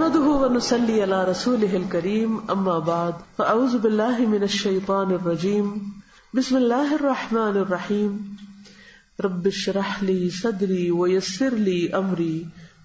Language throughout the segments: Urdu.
نحمده ونصلي على رسوله الكريم اما بعد فاعوذ بالله من الشيطان الرجيم بسم الله الرحمن الرحيم رب اشرح لي صدري ويسر لي امري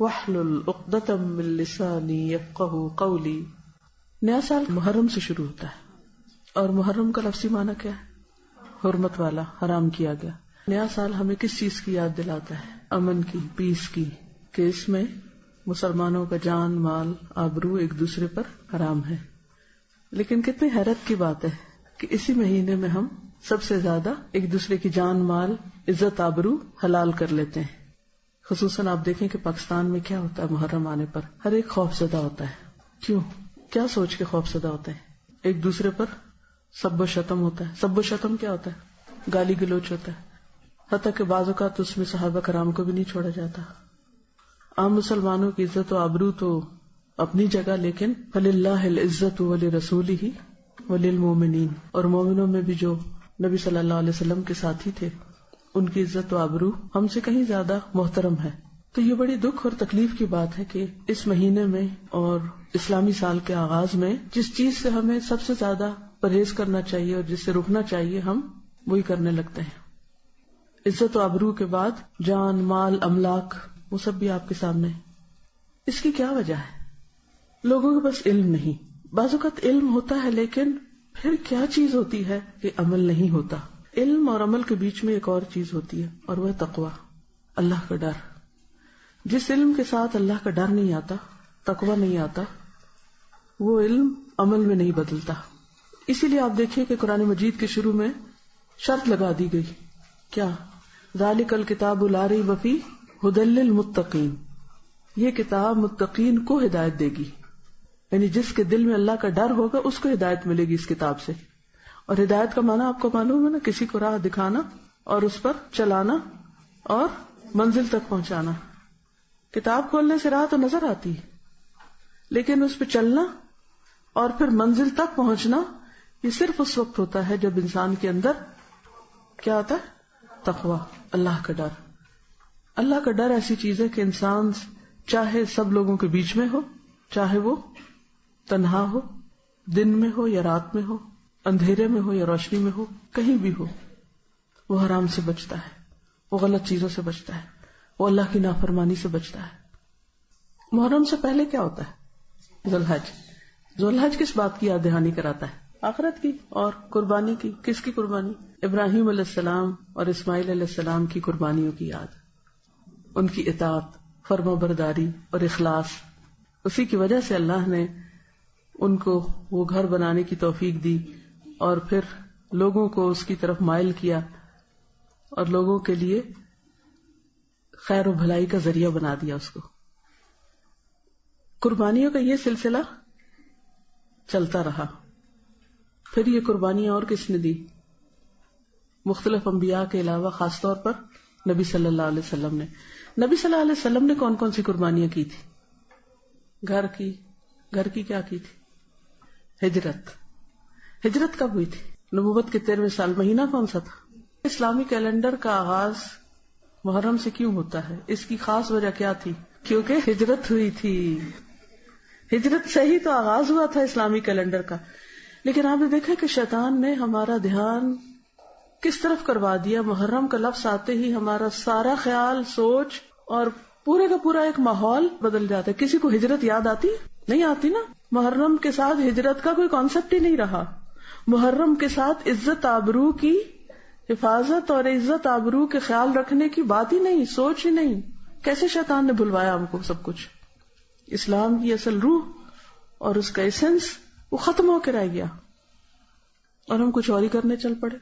واحلل عقدة من لساني يفقهوا قولي. نیا سال محرم سے شروع ہوتا ہے اور محرم کا لفظی معنی کیا ہے؟ حرمت والا، حرام کیا گیا. نیا سال ہمیں کس چیز کی یاد دلاتا ہے؟ امن کی، پیس کی، کہ اس میں مسلمانوں کا جان، مال، آبرو ایک دوسرے پر حرام ہے. لیکن کتنی حیرت کی بات ہے کہ اسی مہینے میں ہم سب سے زیادہ ایک دوسرے کی جان، مال، عزت، آبرو حلال کر لیتے ہیں. خصوصاً آپ دیکھیں کہ پاکستان میں کیا ہوتا ہے محرم آنے پر، ہر ایک خوف زدہ ہوتا ہے. کیوں؟ کیا سوچ کے خوف زدہ ہوتا ہے؟ ایک دوسرے پر سب و شتم ہوتا ہے. سب و شتم کیا ہوتا ہے؟ گالی گلوچ ہوتا ہے. حتیٰ کہ بعض اوقات اس میں صحابہ کرام کو بھی نہیں چھوڑا جاتا. عام مسلمانوں کی عزت و آبرو تو اپنی جگہ، لیکن فَلِلَّهِ الْعِزَّةُ وَلِرَسُولِهِ وَلِلْمُؤْمِنِينَ، اور مومنوں میں بھی جو نبی صلی اللہ علیہ وسلم کے ساتھی تھے ان کی عزت و آبرو ہم سے کہیں زیادہ محترم ہے. تو یہ بڑی دکھ اور تکلیف کی بات ہے کہ اس مہینے میں اور اسلامی سال کے آغاز میں جس چیز سے ہمیں سب سے زیادہ پرہیز کرنا چاہیے اور جس سے رکنا چاہیے ہم وہی کرنے لگتے ہیں. عزت و آبرو کے بعد جان، مال، املاک، وہ سب بھی آپ کے سامنے. اس کی کیا وجہ ہے؟ لوگوں کے پاس علم نہیں. بعض اوقات علم ہوتا ہے لیکن پھر کیا چیز ہوتی ہے کہ عمل نہیں ہوتا. علم اور عمل کے بیچ میں ایک اور چیز ہوتی ہے اور وہ تقویٰ، اللہ کا ڈر. جس علم کے ساتھ اللہ کا ڈر نہیں آتا، تقویٰ نہیں آتا، وہ علم عمل میں نہیں بدلتا. اسی لیے آپ دیکھیں کہ قرآن مجید کے شروع میں شرط لگا دی گئی. کیا؟ ذالک الکتاب لا ریب فیہ ھدی للمتقین. یہ کتاب متقین کو ہدایت دے گی، یعنی جس کے دل میں اللہ کا ڈر ہوگا اس کو ہدایت ملے گی اس کتاب سے. اور ہدایت کا معنی آپ کو معلوم ہے نا، کسی کو راہ دکھانا اور اس پر چلانا اور منزل تک پہنچانا. کتاب کھولنے سے راہ تو نظر آتی ہے لیکن اس پہ چلنا اور پھر منزل تک پہنچنا یہ صرف اس وقت ہوتا ہے جب انسان کے اندر کیا آتا ہے؟ تقویٰ، اللہ کا ڈر. اللہ کا ڈر ایسی چیز ہے کہ انسان چاہے سب لوگوں کے بیچ میں ہو، چاہے وہ تنہا ہو، دن میں ہو یا رات میں ہو، اندھیرے میں ہو یا روشنی میں ہو، کہیں بھی ہو، وہ حرام سے بچتا ہے، وہ غلط چیزوں سے بچتا ہے، وہ اللہ کی نافرمانی سے بچتا ہے. محرم سے پہلے کیا ہوتا ہے؟ ذوالحج. ذوالحج کس بات کی یاد دہانی کراتا ہے؟ آخرت کی اور قربانی کی. کس کی قربانی؟ ابراہیم علیہ السلام اور اسماعیل علیہ السلام کی قربانیوں کی یاد، ان کی اطاعت، فرما برداری اور اخلاص. اسی کی وجہ سے اللہ نے ان کو وہ گھر بنانے کی توفیق دی اور پھر لوگوں کو اس کی طرف مائل کیا اور لوگوں کے لیے خیر و بھلائی کا ذریعہ بنا دیا اس کو. قربانیوں کا یہ سلسلہ چلتا رہا. پھر یہ قربانیاں اور کس نے دی؟ مختلف انبیاء کے علاوہ خاص طور پر نبی صلی اللہ علیہ وسلم نے. نبی صلی اللہ علیہ وسلم نے کون کون سی قربانیاں کی تھی؟ گھر کی کیا کی تھی؟ ہجرت کب ہوئی تھی؟ نبوت کے 13ویں سال. مہینہ کون سا تھا؟ اسلامی کیلنڈر کا آغاز محرم سے کیوں ہوتا ہے؟ اس کی خاص وجہ کیا تھی؟ کیونکہ ہجرت ہوئی تھی. ہجرت سے ہی تو آغاز ہوا تھا اسلامی کیلنڈر کا. لیکن آپ نے دیکھا کہ شیطان نے ہمارا دھیان کس طرف کروا دیا. محرم کا لفظ آتے ہی ہمارا سارا خیال، سوچ اور پورے کا پورا ایک ماحول بدل جاتا ہے. کسی کو ہجرت یاد آتی؟ نہیں آتی نا. محرم کے ساتھ ہجرت کا کوئی کانسیپٹ ہی نہیں رہا. محرم کے ساتھ عزت آبرو کی حفاظت اور عزت آبرو کے خیال رکھنے کی بات ہی نہیں، سوچ ہی نہیں. کیسے شیطان نے بھلوایا ہم کو سب کچھ. اسلام کی اصل روح اور اس کا ایسنس وہ ختم ہو کے رہ گیا اور ہم کچھ اور ہی کرنے چل پڑے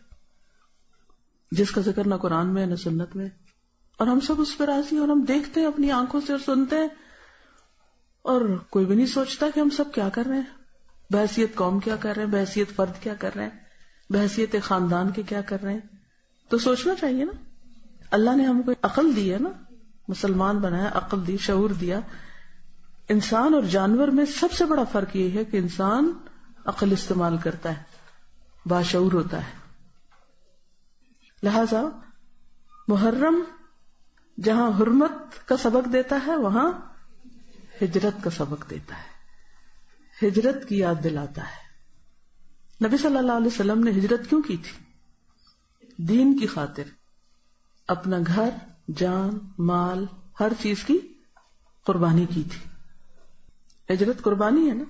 جس کا ذکر نہ قرآن میں نہ سنت میں. اور ہم سب اس پہ راضی اور ہم دیکھتے ہیں اپنی آنکھوں سے اور سنتے ہیں اور کوئی بھی نہیں سوچتا کہ ہم سب کیا کر رہے ہیں. بحیثیت قوم کیا کر رہے ہیں، بحیثیت فرد کیا کر رہے ہیں، بحیثیت خاندان کے کیا کر رہے ہیں. تو سوچنا چاہیے نا. اللہ نے ہم کو عقل دی ہے نا، مسلمان بنایا، عقل دی، شعور دیا. انسان اور جانور میں سب سے بڑا فرق یہ ہے کہ انسان عقل استعمال کرتا ہے، باشعور ہوتا ہے. لہذا محرم جہاں حرمت کا سبق دیتا ہے وہاں ہجرت کا سبق دیتا ہے، ہجرت کی یاد دلاتا ہے۔ نبی صلی اللہ علیہ وسلم نے ہجرت کیوں کی تھی؟ دین کی خاطر، اپنا گھر، جان، مال، ہر چیز کی قربانی کی تھی۔ ہجرت قربانی ہے نا،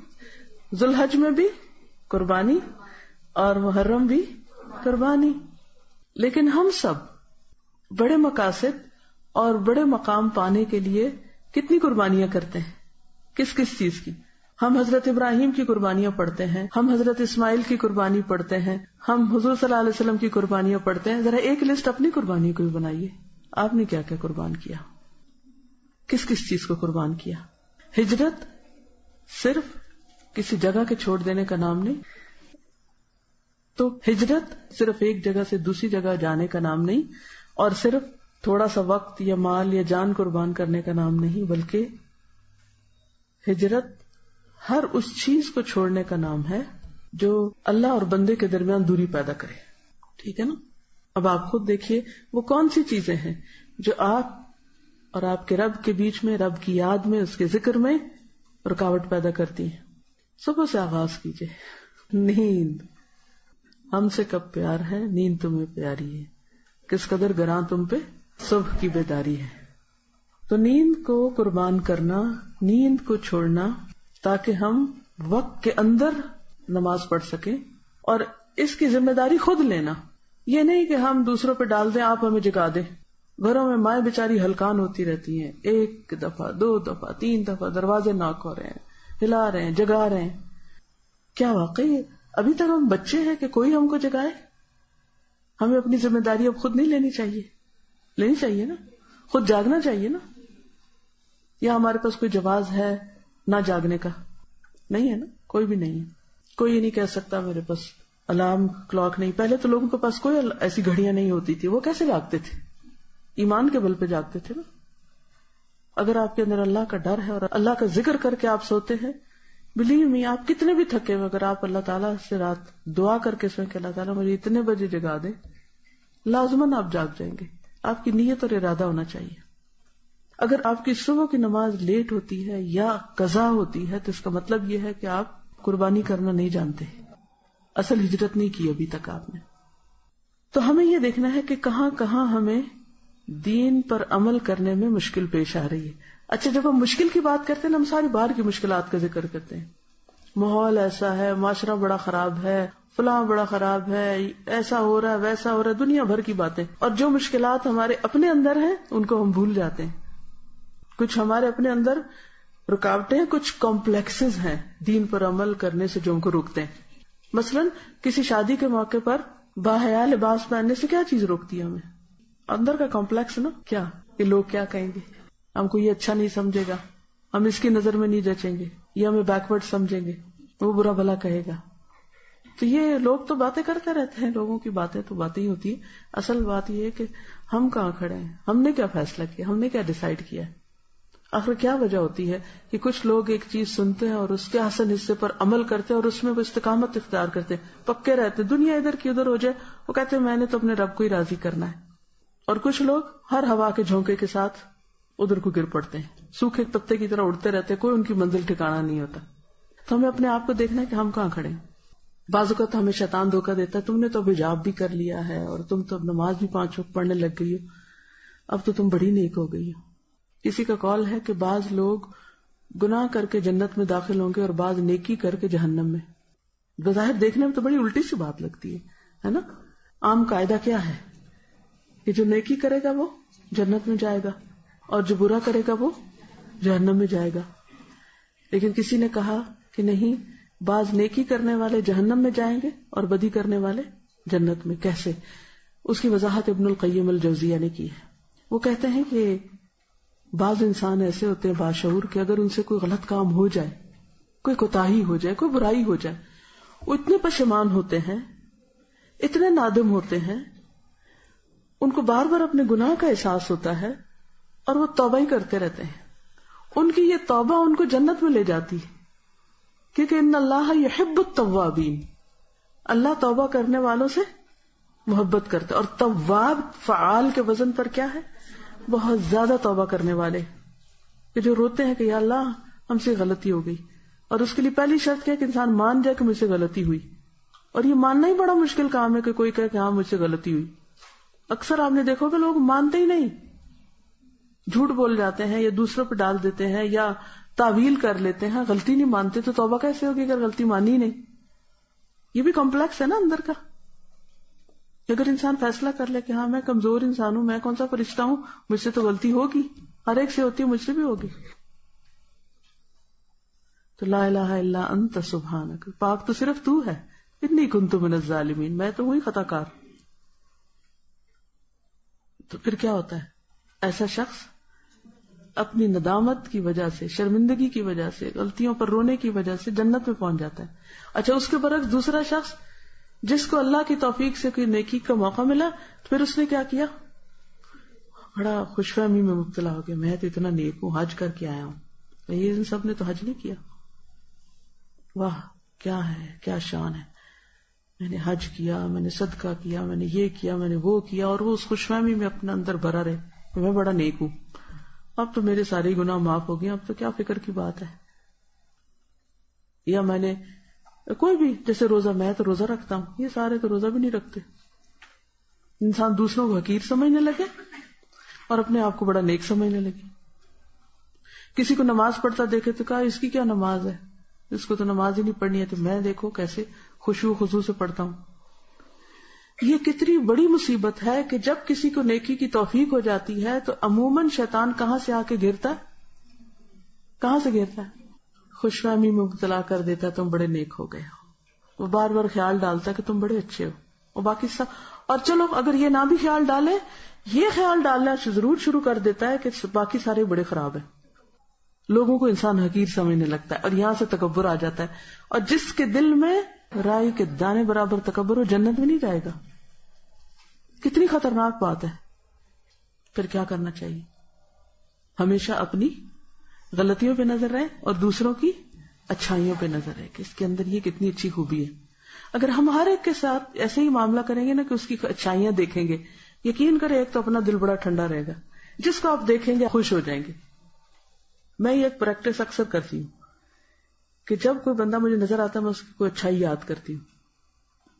ذوالحج میں بھی قربانی اور محرم بھی قربانی۔ لیکن ہم سب بڑے مقاصد اور بڑے مقام پانے کے لیے کتنی قربانیاں کرتے ہیں؟ کس کس چیز کی؟ ہم حضرت ابراہیم کی قربانیاں پڑھتے ہیں، ہم حضرت اسماعیل کی قربانی پڑھتے ہیں، ہم حضور صلی اللہ علیہ وسلم کی قربانیاں پڑھتے ہیں۔ ذرا ایک لسٹ اپنی قربانی کو بھی بنائیے، آپ نے کیا کیا قربان کیا، کس کس چیز کو قربان کیا؟ ہجرت صرف کسی جگہ کے چھوڑ دینے کا نام نہیں، تو ہجرت صرف ایک جگہ سے دوسری جگہ جانے کا نام نہیں، اور صرف تھوڑا سا وقت یا مال یا جان قربان کرنے کا نام نہیں، بلکہ ہجرت ہر اس چیز کو چھوڑنے کا نام ہے جو اللہ اور بندے کے درمیان دوری پیدا کرے۔ ٹھیک ہے نا؟ اب آپ خود دیکھیے وہ کون سی چیزیں ہیں جو آپ اور آپ کے رب کے بیچ میں، رب کی یاد میں، اس کے ذکر میں رکاوٹ پیدا کرتی ہیں۔ صبح سے آغاز کیجئے، نیند، ہم سے کب پیار ہے، نیند تمہیں پیاری ہے، کس قدر گراں تم پہ صبح کی بیداری ہے۔ تو نیند کو قربان کرنا، نیند کو چھوڑنا، تاکہ ہم وقت کے اندر نماز پڑھ سکیں، اور اس کی ذمہ داری خود لینا، یہ نہیں کہ ہم دوسروں پہ ڈال دیں آپ ہمیں جگا دیں۔ گھروں میں مائیں بیچاری ہلکان ہوتی رہتی ہیں، ایک دفعہ، دو دفعہ، تین دفعہ دروازے ناک ہو رہے ہیں، ہلا رہے ہیں، جگا رہے ہیں۔ کیا واقعی ابھی تک ہم بچے ہیں کہ کوئی ہم کو جگائے؟ ہمیں اپنی ذمہ داری اب خود نہیں لینی چاہیے؟ لینی چاہیے نا، خود جاگنا چاہیے نا۔ یا ہمارے پاس کوئی جواز ہے نہ جاگنے کا؟ نہیں ہے نا، کوئی بھی نہیں ہے۔ کوئی یہ نہیں کہہ سکتا میرے پاس الارم کلاک نہیں۔ پہلے تو لوگوں کے پاس کوئی ایسی گھڑیاں نہیں ہوتی تھی، وہ کیسے جاگتے تھے؟ ایمان کے بل پہ جاگتے تھے نا۔ اگر آپ کے اندر اللہ کا ڈر ہے اور اللہ کا ذکر کر کے آپ سوتے ہیں، بلیو می، آپ کتنے بھی تھکے ہوئے، اگر آپ اللہ تعالیٰ سے رات دعا کر کے سوئیں کہ اللہ تعالیٰ مجھے اتنے بجے جگا دے، لازماً آپ جاگ جائیں گے۔ آپ کی نیت اور ارادہ ہونا چاہیے۔ اگر آپ کی صبح کی نماز لیٹ ہوتی ہے یا قضا ہوتی ہے تو اس کا مطلب یہ ہے کہ آپ قربانی کرنا نہیں جانتے، اصل ہجرت نہیں کی ابھی تک آپ نے۔ تو ہمیں یہ دیکھنا ہے کہ کہاں کہاں ہمیں دین پر عمل کرنے میں مشکل پیش آ رہی ہے۔ اچھا، جب ہم مشکل کی بات کرتے ہیں نا، ہم ساری باہر کی مشکلات کا ذکر کرتے ہیں، ماحول ایسا ہے، معاشرہ بڑا خراب ہے، فلاں بڑا خراب ہے، ایسا ہو رہا ہے، ویسا ہو رہا ہے، دنیا بھر کی باتیں، اور جو مشکلات ہمارے اپنے اندر ہیں ان کو ہم بھول جاتے ہیں۔ کچھ ہمارے اپنے اندر رکاوٹیں، کچھ کمپلیکسز ہیں دین پر عمل کرنے سے جو ہم کو روکتے ہیں۔ مثلاً کسی شادی کے موقع پر باحیا لباس پہننے سے کیا چیز روکتی ہے ہمیں؟ اندر کا کمپلیکس نا، کیا کہ لوگ کیا کہیں گے، ہم کو یہ اچھا نہیں سمجھے گا، ہم اس کی نظر میں نہیں جچیں گے، یہ ہمیں بیکورڈ سمجھیں گے، وہ برا بھلا کہے گا۔ تو یہ لوگ تو باتیں کرتے رہتے ہیں، لوگوں کی باتیں تو باتیں ہی ہوتی ہیں۔ اصل بات یہ ہے کہ ہم کہاں کھڑے ہیں، ہم نے کیا فیصلہ کیا، ہم نے کیا ڈیسائیڈ کیا ہے۔ آخر کیا وجہ ہوتی ہے کہ کچھ لوگ ایک چیز سنتے ہیں اور اس کے حسن حصے پر عمل کرتے ہیں اور اس میں وہ استقامت اختیار کرتے ہیں، پکے رہتے ہیں، دنیا ادھر کی ادھر ہو جائے وہ کہتے ہیں میں نے تو اپنے رب کو ہی راضی کرنا ہے۔ اور کچھ لوگ ہر ہوا کے جھونکے کے ساتھ ادھر کو گر پڑتے ہیں، سوکھے پتے کی طرح اڑتے رہتے ہیں، کوئی ان کی منزل ٹھکانا نہیں ہوتا۔ تو ہمیں اپنے آپ کو دیکھنا ہے کہ ہم کہاں کھڑے ہیں۔ بعض اوقات ہمیں شیطان دھوکہ دیتا ہے، تم نے تو اب حجاب بھی کر لیا ہے اور تم تو اب نماز بھی 5 وقت پڑھنے لگ گئی ہو، اب تو تم بڑی نیک ہو گئی ہو۔ کسی کا قول ہے کہ بعض لوگ گناہ کر کے جنت میں داخل ہوں گے اور بعض نیکی کر کے جہنم میں۔ بظاہر دیکھنے میں تو بڑی الٹی سی بات لگتی ہے نا۔ عام قاعدہ کیا ہے کہ جو نیکی کرے گا وہ جنت میں جائے گا اور جو برا کرے گا وہ جہنم میں جائے گا۔ لیکن کسی نے کہا کہ نہیں، بعض نیکی کرنے والے جہنم میں جائیں گے اور بدی کرنے والے جنت میں۔ کیسے؟ اس کی وضاحت ابن القیم الجوزیہ نے کی ہے۔ وہ کہتے ہیں کہ بعض انسان ایسے ہوتے ہیں باشعور کہ اگر ان سے کوئی غلط کام ہو جائے، کوئی کوتاہی ہو جائے، کوئی برائی ہو جائے، وہ اتنے پشیمان ہوتے ہیں، اتنے نادم ہوتے ہیں، ان کو بار بار اپنے گناہ کا احساس ہوتا ہے اور وہ توبہ ہی کرتے رہتے ہیں۔ ان کی یہ توبہ ان کو جنت میں لے جاتی ہے، کیونکہ ان اللہ یحب التوابین، اللہ توبہ کرنے والوں سے محبت کرتا ہے۔ اور تواب فعال کے وزن پر کیا ہے؟ بہت زیادہ توبہ کرنے والے، کہ جو روتے ہیں کہ یا اللہ ہم سے غلطی ہو گئی، اور اس کے لیے پہلی شرط کیا کہ انسان مان جائے کہ مجھ سے غلطی ہوئی. اور یہ ماننا ہی بڑا مشکل کام ہے کہ کوئی کہے کہ ہاں مجھ سے غلطی ہوئی. اکثر آپ نے دیکھو کہ لوگ مانتے ہی نہیں، جھوٹ بول جاتے ہیں یا دوسروں پہ ڈال دیتے ہیں یا تعویل کر لیتے ہیں، غلطی نہیں مانتے. تو توبہ کیسے ہوگی اگر غلطی مانی ہی نہیں؟ یہ بھی کمپلیکس ہے نا اندر کا. اگر انسان فیصلہ کر لے کہ ہاں میں کمزور انسان ہوں، میں کون سا فرشتہ ہوں، مجھ سے تو غلطی ہوگی، ہر ایک سے ہوتی ہے، مجھ سے بھی ہوگی. تو لا الہ الا انت سبحانک، پاک تو صرف تو ہے، انی کنت من الظالمین، میں تو ہوئی خطا کار. تو پھر کیا ہوتا ہے؟ ایسا شخص اپنی ندامت کی وجہ سے، شرمندگی کی وجہ سے، غلطیوں پر رونے کی وجہ سے جنت میں پہنچ جاتا ہے. اچھا، اس کے برعکس دوسرا شخص جس کو اللہ کی توفیق سے کوئی نیکی کا موقع ملا، تو پھر اس نے کیا کیا؟ بڑا خوش فہمی میں مبتلا ہو گیا، میں تو اتنا نیک ہوں، حج کر کے آیا ہوں. یہ ان سب نے تو حج نہیں کیا. واہ کیا ہے، کیا شان ہے، میں نے حج کیا، میں نے صدقہ کیا، میں نے یہ کیا، میں نے وہ کیا، اور وہ اس خوش فہمی میں اپنے اندر بھرا رہے کہ میں بڑا نیک ہوں، اب تو میرے سارے گناہ معاف ہو گئے، اب تو کیا فکر کی بات ہے. یا میں نے کوئی بھی، جیسے روزہ، میں تو روزہ رکھتا ہوں، یہ سارے تو روزہ بھی نہیں رکھتے. انسان دوسروں کو حقیر سمجھنے لگے اور اپنے آپ کو بڑا نیک سمجھنے لگے. کسی کو نماز پڑھتا دیکھے تو کہا اس کی کیا نماز ہے، اس کو تو نماز ہی نہیں پڑھنی ہے، تو میں دیکھو کیسے خشوع خضوع سے پڑھتا ہوں. یہ کتنی بڑی مصیبت ہے کہ جب کسی کو نیکی کی توفیق ہو جاتی ہے تو عموماً شیطان کہاں سے آ کے گرتا ہے؟ کہاں سے گرتا ہے؟ خوش فہمی میں مبتلا کر دیتا ہے، تم بڑے نیک ہو گئے ہو. وہ بار بار خیال ڈالتا ہے کہ تم بڑے اچھے ہو، اور باقی سب. اور چلو اگر یہ نہ بھی خیال ڈالے، یہ خیال ڈالنا ضرور شروع کر دیتا ہے کہ باقی سارے بڑے خراب ہیں. لوگوں کو انسان حقیر سمجھنے لگتا ہے، اور یہاں سے تکبر آ جاتا ہے. اور جس کے دل میں رائی کے دانے برابر تکبر ہو، جنت میں نہیں جائے گا. کتنی خطرناک بات ہے. پھر کیا کرنا چاہیے؟ ہمیشہ اپنی غلطیوں پہ نظر رہے اور دوسروں کی اچھائیوں پہ نظر رہے کہ اس کے اندر یہ کتنی اچھی خوبی ہے. اگر ہم ہر ایک کے ساتھ ایسے ہی معاملہ کریں گے نا کہ اس کی اچھائیاں دیکھیں گے، یقین کرے ایک تو اپنا دل بڑا ٹھنڈا رہے گا، جس کو آپ دیکھیں گے خوش ہو جائیں گے. میں یہ ایک پریکٹس اکثر کرتی ہوں کہ جب کوئی بندہ مجھے نظر آتا ہے، میں اس کی کوئی اچھائی یاد کرتی ہوں،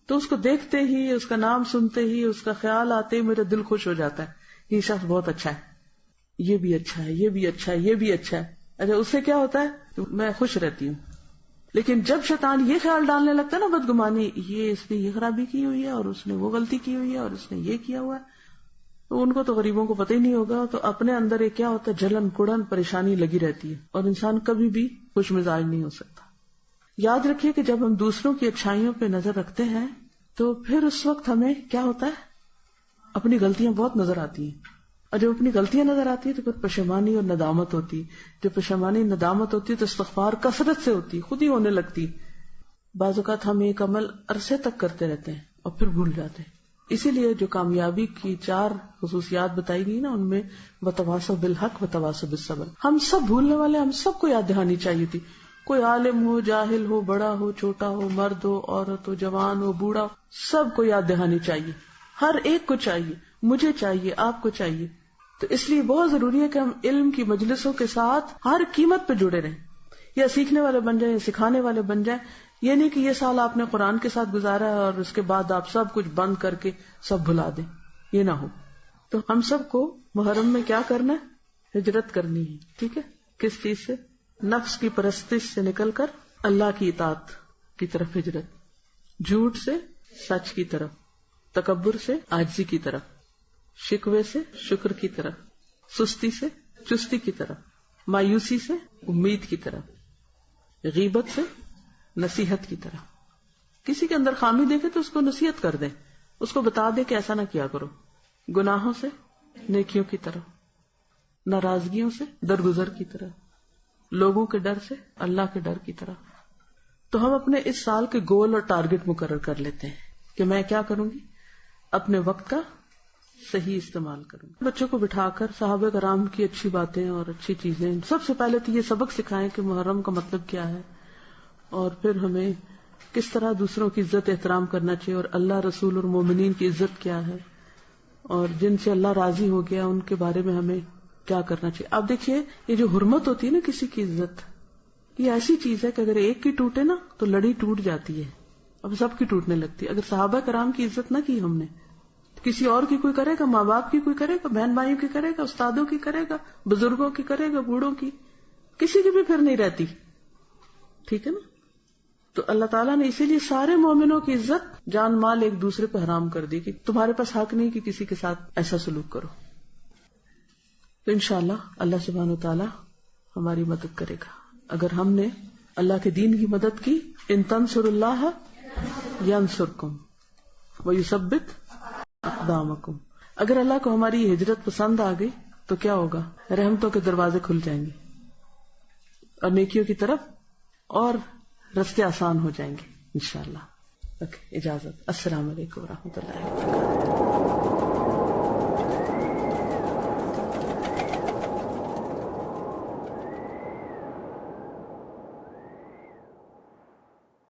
تو اس کو دیکھتے ہی، اس کا نام سنتے ہی، اس کا خیال آتے ہی میرا دل خوش ہو جاتا ہے. یہ شخص بہت اچھا ہے، یہ بھی اچھا ہے، یہ بھی اچھا ہے، یہ بھی اچھا ہے. اچھا، اس سے کیا ہوتا ہے؟ میں خوش رہتی ہوں. لیکن جب شیطان یہ خیال ڈالنے لگتا ہے نا بدگمانی، یہ اس نے یہ خرابی کی ہوئی ہے، اور اس نے وہ غلطی کی ہوئی ہے، اور اس نے یہ کیا ہوا ہے، تو ان کو تو غریبوں کو پتہ ہی نہیں ہوگا. تو اپنے اندر ایک کیا ہوتا ہے، جلن کڑن پریشانی لگی رہتی ہے، اور انسان کبھی بھی خوش مزاج نہیں ہو سکتا. یاد رکھیے کہ جب ہم دوسروں کی اچھائیوں پہ نظر رکھتے ہیں تو پھر اس وقت ہمیں کیا ہوتا ہے، اپنی غلطیاں بہت نظر آتی ہیں. اور جب اپنی غلطیاں نظر آتی ہیں تو پھر پشیمانی اور ندامت ہوتی. جب پشیمانی ندامت ہوتی ہے تو استغفار کثرت سے ہوتی، خود ہی ہونے لگتی. بعض اوقات ہم ایک عمل عرصے تک کرتے رہتے ہیں اور پھر بھول جاتے ہیں. اسی لیے جو کامیابی کی 4 خصوصیات بتائی گئی نا، ان میں وتواصوا بالحق وتواصوا بالصبر. ہم سب بھولنے والے، ہم سب کو یاد دہانی چاہیے تھی. کوئی عالم ہو، جاہل ہو، بڑا ہو، چھوٹا ہو، مرد ہو، عورت ہو، جوان ہو، بوڑھا ہو، سب کو یاد دہانی چاہیے. ہر ایک کو چاہیے، مجھے چاہیے، آپ کو چاہیے. تو اس لیے بہت ضروری ہے کہ ہم علم کی مجلسوں کے ساتھ ہر قیمت پہ جڑے رہیں، یا سیکھنے والے بن جائیں یا سکھانے والے بن جائیں. یہ نہیں کہ یہ سال آپ نے قرآن کے ساتھ گزارا ہے اور اس کے بعد آپ سب کچھ بند کر کے سب بھلا دیں، یہ نہ ہو. تو ہم سب کو محرم میں کیا کرنا ہے؟ ہجرت کرنی ہے. ٹھیک ہے؟ کس چیز سے؟ نفس کی پرستش سے نکل کر اللہ کی اطاعت کی طرف ہجرت، جھوٹ سے سچ کی طرف، تکبر سے عاجزی کی طرف، شکوے سے شکر کی طرف، سستی سے چستی کی طرف، مایوسی سے امید کی طرف، غیبت سے نصیحت کی طرف. کسی کے اندر خامی دیکھے تو اس کو نصیحت کر دیں، اس کو بتا دیں کہ ایسا نہ کیا کرو. گناہوں سے نیکیوں کی طرف، ناراضگیوں سے درگزر کی طرف، لوگوں کے ڈر سے اللہ کے ڈر کی طرف. تو ہم اپنے اس سال کے گول اور ٹارگٹ مقرر کر لیتے ہیں کہ میں کیا کروں گی، اپنے وقت کا صحیح استعمال کروں گی. بچوں کو بٹھا کر صحابہ کرام کی اچھی باتیں اور اچھی چیزیں، سب سے پہلے تو یہ سبق سکھائیں کہ محرم کا مطلب کیا ہے، اور پھر ہمیں کس طرح دوسروں کی عزت احترام کرنا چاہیے، اور اللہ، رسول اور مومنین کی عزت کیا ہے، اور جن سے اللہ راضی ہو گیا ان کے بارے میں ہمیں کیا کرنا چاہیے. آپ دیکھیے، یہ جو حرمت ہوتی ہے نا کسی کی عزت، یہ ایسی چیز ہے کہ اگر ایک کی ٹوٹے نا تو لڑی ٹوٹ جاتی ہے، اب سب کی ٹوٹنے لگتی ہے. اگر صحابہ کرام کی عزت نہ کی ہم نے، کسی اور کی کوئی کرے گا، ماں باپ کی کوئی کرے گا، بہن بھائیوں کی کرے گا، استادوں کی کرے گا، بزرگوں کی کرے گا، بوڑھوں کی، کسی کی بھی پھر نہیں رہتی. ٹھیک ہے نا؟ تو اللہ تعالیٰ نے اسی لیے سارے مومنوں کی عزت جان مال ایک دوسرے پہ حرام کر دی کہ تمہارے پاس حق نہیں کہ کسی کے ساتھ ایسا سلوک کرو. تو انشاءاللہ اللہ سبحانہ وتعالی ہماری مدد کرے گا اگر ہم نے اللہ کے دین کی مدد کی. ان تنصروا اللہ ینصرکم ویثبت اقدامکم. اگر اللہ کو ہماری یہ ہجرت پسند آ گئی تو کیا ہوگا؟ رحمتوں کے دروازے کھل جائیں گے اور نیکیوں کی طرف اور رستے آسان ہو جائیں گے انشاءاللہ. اجازت. السلام علیکم ورحمۃ اللہ وبرکاتہ.